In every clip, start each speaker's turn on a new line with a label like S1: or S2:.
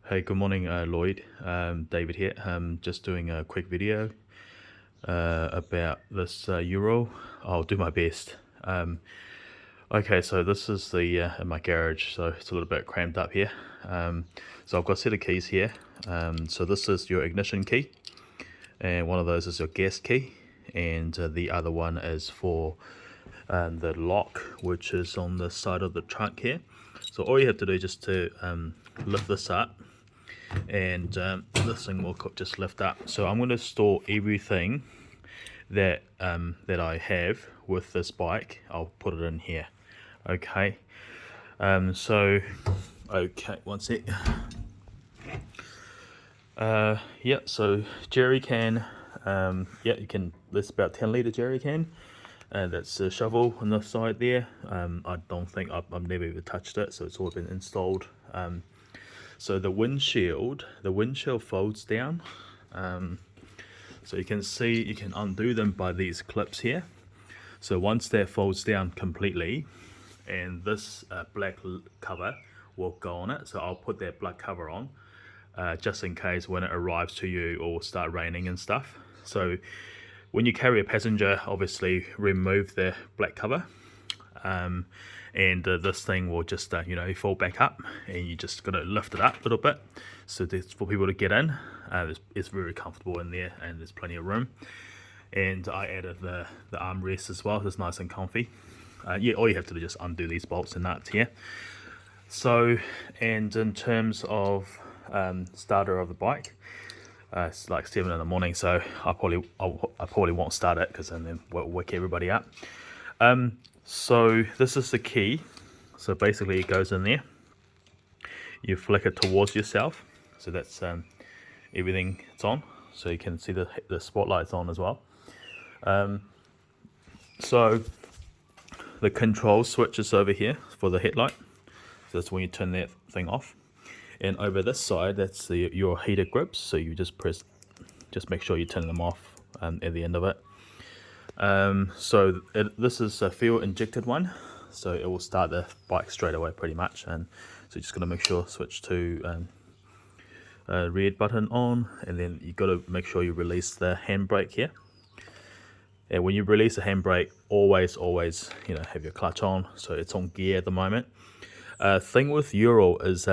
S1: Hey, good morning, Lloyd. David here. Just doing a quick video about this Euro. I'll do my best. Okay, so this is the in my garage, so it's a little bit cramped up here. So I've got a set of keys here. So this is your ignition key, and one of those is your gas key, and the other one is for the lock, which is on the side of the trunk here. So all you have to do is just to lift this up, and this thing will just lift up. So I'm going to store everything that that I have with this bike. I'll put it in here. Okay. So okay, one sec. Yeah. So jerry can. Yeah, you can. This about 10-litre jerry can. That's a shovel on the side there. I don't think I've never even touched it, so it's all been installed. So the windshield folds down. So you can see, you can undo them by these clips here. So once that folds down completely, and this black cover will go on it. So I'll put that black cover on, just in case when it arrives to you or start raining and stuff. So when you carry a passenger, obviously remove the black cover. And this thing will just fall back up, and you just got to lift it up a little bit so that's for people to get in. It's very comfortable in there, and there's plenty of room. And I added the armrest as well, so it's nice and comfy. Yeah, all you have to do is just undo these bolts and nuts here. So, and in terms of starter of the bike, it's like 7 in the morning, so I probably won't start it, because then we'll wake everybody up. So this is the key. So basically it goes in there, you flick it towards yourself, so that's everything it's on, so you can see the spotlight's on as well. So the control switch is over here for the headlight, so that's when you turn that thing off. And over this side, that's your heater grips, so you just make sure you turn them off at the end of it. So this is a fuel injected one, so it will start the bike straight away pretty much. And so you're just going to make sure switch to red button on, and then you got to make sure you release the handbrake here. And when you release the handbrake, always have your clutch on, so it's on gear at the moment. Thing with Euro is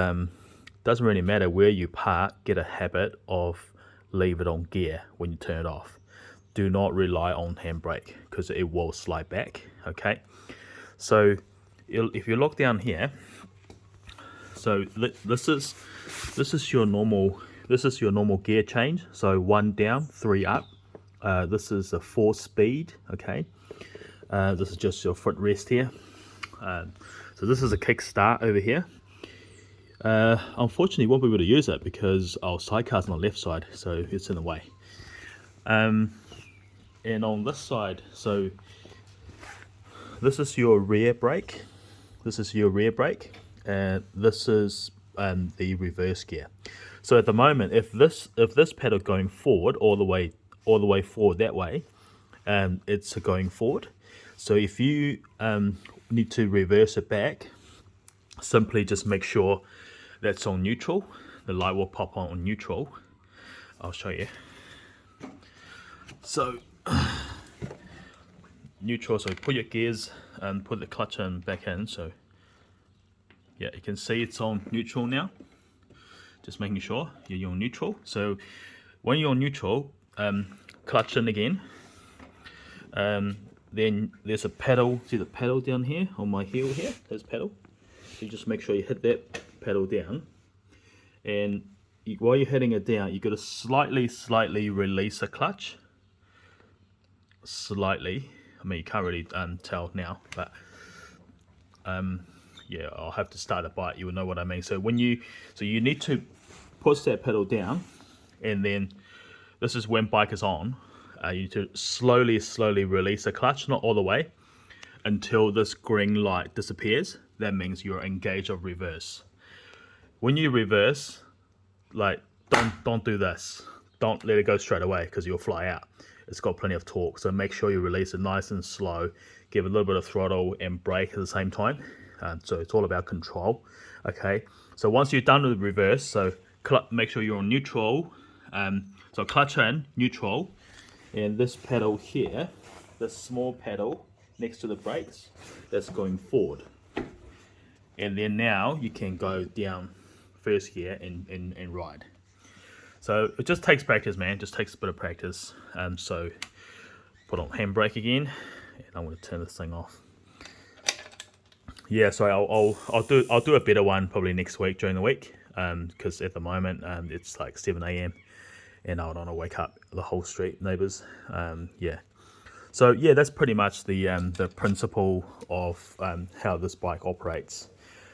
S1: doesn't really matter where you park, get a habit of leave it on gear when you turn it off. Do not rely on handbrake, because it will slide back. Okay, so if you look down here, so this is your normal gear change. So 1 down, 3 up. This is a 4-speed. Okay, this is just your footrest here. So this is a kickstart over here. Unfortunately, won't be able to use it because our sidecar's on the left side, so it's in the way. And on this side, so this is your rear brake. This is your rear brake, and this is the reverse gear. So at the moment, if this pedal going forward all the way forward that way, it's going forward. So if you need to reverse it back, simply just make sure that's on neutral. The light will pop on neutral. I'll show you. So neutral, so put your gears and put the clutch in back in. So yeah, you can see it's on neutral now. Just making sure you're on neutral. So when you're on neutral, clutch in again. Then there's a pedal. See the pedal down here on my heel here? There's pedal. So you just make sure you hit that pedal down, and while you're hitting it down, you got to slightly release the clutch. Slightly. I mean, you can't really tell now, but yeah, I'll have to start a bike. You will know what I mean. So you need to push that pedal down, and then this is when bike is on. You need to slowly release the clutch, not all the way, until this green light disappears. That means you're engaged of reverse. When you reverse, like don't do this. Don't let it go straight away, because you'll fly out. It's got plenty of torque, so make sure you release it nice and slow. Give it a little bit of throttle and brake at the same time. So it's all about control. Okay, so once you're done with reverse, so make sure you're on neutral. So clutch in, neutral, and this pedal here, this small pedal next to the brakes, that's going forward. And then now you can go down first gear and ride. So it just takes practice, man. It just takes a bit of practice. So put on handbrake again, and I'm going to turn this thing off. Yeah, so I'll do a better one probably next week during the week, because at the moment it's like 7 a.m. and I don't want to wake up the whole street neighbors. Yeah. So yeah, that's pretty much the principle of how this bike operates.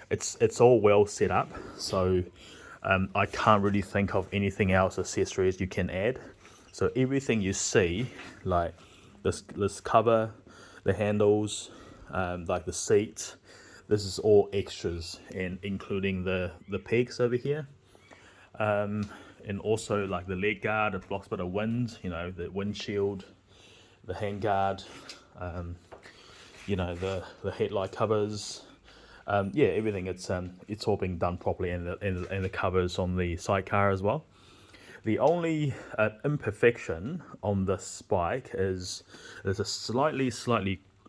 S1: It's all well set up, so I can't really think of anything else accessories you can add. So everything you see, like this cover, the handles, like the seat, this is all extras, and including the pegs over here, and also like the leg guard, it blocks a bit of wind, you know, the windshield, the hand guard, you know, the headlight covers. Yeah, everything, it's all being done properly, and the covers on the sidecar as well. The only imperfection on this bike is there's a slightly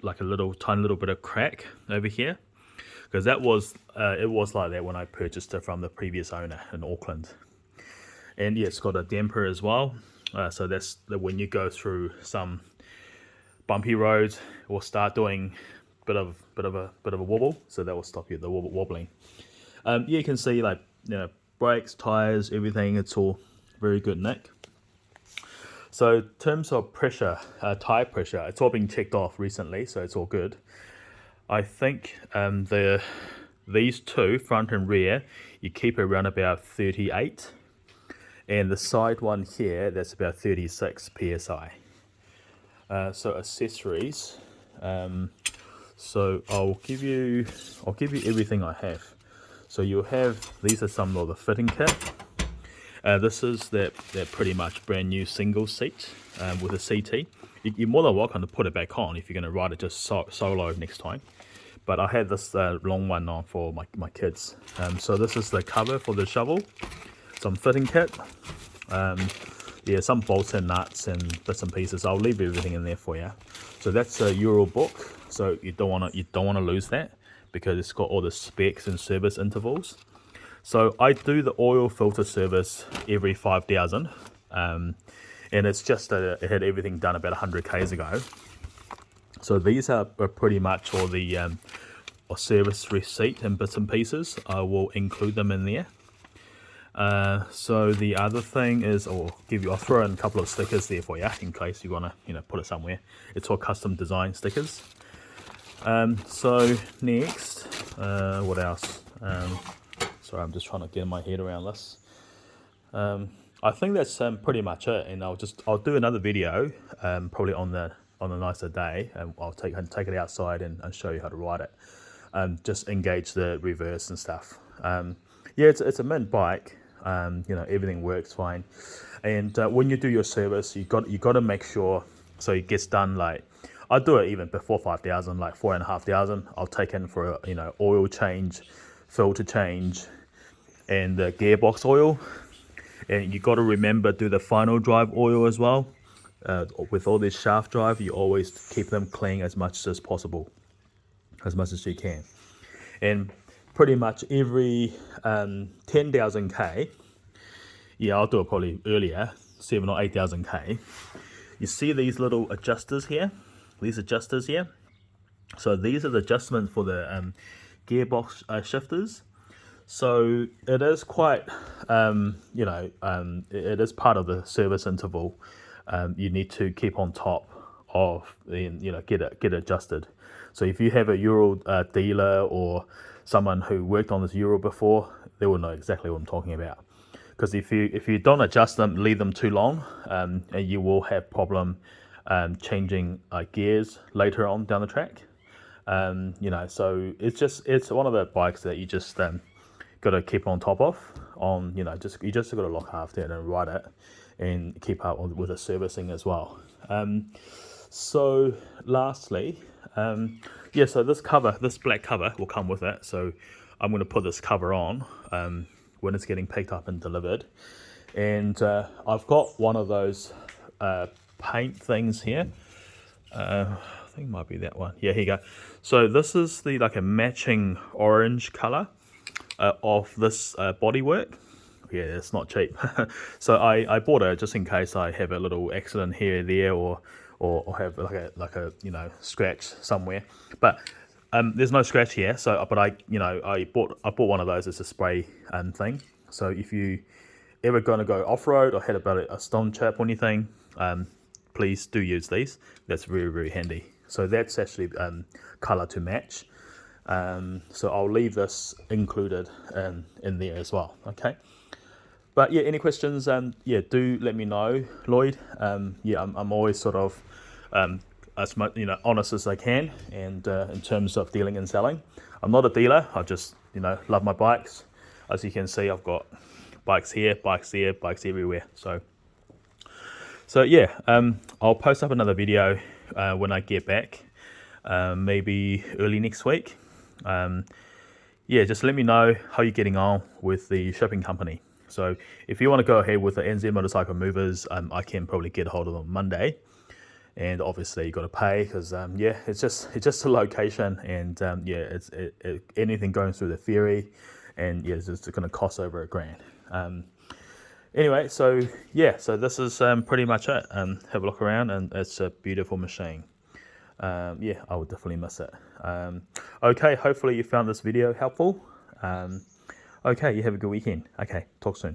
S1: like a tiny little bit of crack over here, because that was it was like that when I purchased it from the previous owner in Auckland. And yeah, it's got a damper as well, so that's when you go through some bumpy roads, it will start doing bit of a wobble, so that will stop you the wobbling. Yeah, you can see, like, you know, brakes, tires, everything, it's all very good nick. So in terms of pressure, tire pressure, it's all been checked off recently, so it's all good. I think these two, front and rear, you keep around about 38, and the side one here, that's about 36 psi. So accessories, so I'll give you everything I have. So you'll have, these are some of the fitting kit. This is that pretty much brand new single seat with a CT. You're more than welcome to put it back on if you're going to ride it just solo next time. But I had this long one on for my kids. So this is the cover for the shovel, some fitting kit, yeah, some bolts and nuts and bits and pieces. I'll leave everything in there for you. So that's a Euro book. So you don't want to lose that, because it's got all the specs and service intervals. So I do the oil filter service every 5,000, and it's just it had everything done about 100 k's ago. So these are pretty much all the service receipt and bits and pieces. I will include them in there. So the other thing is, I'll throw in a couple of stickers there for you in case you want to, you know, put it somewhere. It's all custom design stickers. So next, what else? Sorry, I'm just trying to get my head around this. I think that's pretty much it, and I'll do another video probably on a nicer day, and I'll take it outside and show you how to ride it. Just engage the reverse and stuff. Yeah, it's a mint bike. You know, everything works fine, and when you do your service, you got to make sure so it gets done. Like, I do it even before 5,000, like 4,500. I'll take in for a, you know, oil change, filter change, and the gearbox oil. And you got to remember, do the final drive oil as well. With all this shaft drive, you always keep them clean as much as possible, as much as you can. And pretty much every 10,000 k, yeah, I'll do it probably earlier, 7 or 8,000 k. You see these little adjusters here? These adjusters here. So these are the adjustments for the gearbox shifters. So it is quite, you know, it is part of the service interval. You need to keep on top of, you know, get it adjusted. So if you have a Euro dealer or someone who worked on this Euro before, they will know exactly what I'm talking about. Because if you don't adjust them, leave them too long, and you will have problem changing gears later on down the track. You know, so it's one of the bikes that you just got to keep on top of. You know, you just got to look after it and ride it, and keep up with the servicing as well. So lastly, so this black cover will come with it. So I'm going to put this cover on when it's getting picked up and delivered. And I've got one of those paint things here. I think it might be that one. Yeah, here you go. So this is the like a matching orange color of this bodywork. Yeah, it's not cheap. So I bought it just in case I have a little accident here or there, or have like a scratch somewhere. But there's no scratch here. So but I bought one of those as a spray thing. So if you ever going to go off-road or had about a stone chip or anything, please do use these. That's very, very handy. So that's actually color to match. So I'll leave this included in there as well. Okay. But yeah, any questions? Yeah, do let me know, Lloyd. Yeah, I'm always sort of as much honest as I can, and in terms of dealing and selling, I'm not a dealer. I just love my bikes. As you can see, I've got bikes here, bikes there, bikes everywhere. So yeah, I'll post up another video when I get back, maybe early next week. Yeah, just let me know how you're getting on with the shipping company. So if you want to go ahead with the NZ Motorcycle Movers, I can probably get a hold of them Monday. And obviously you got to pay because yeah, it's just a location, and yeah, it's anything going through the ferry, and yeah, it's going to cost over $1,000. Anyway, so yeah, so this is pretty much it. Have a look around, and it's a beautiful machine. Yeah, I would definitely miss it. Okay, hopefully you found this video helpful. Okay, you have a good weekend. Okay, talk soon.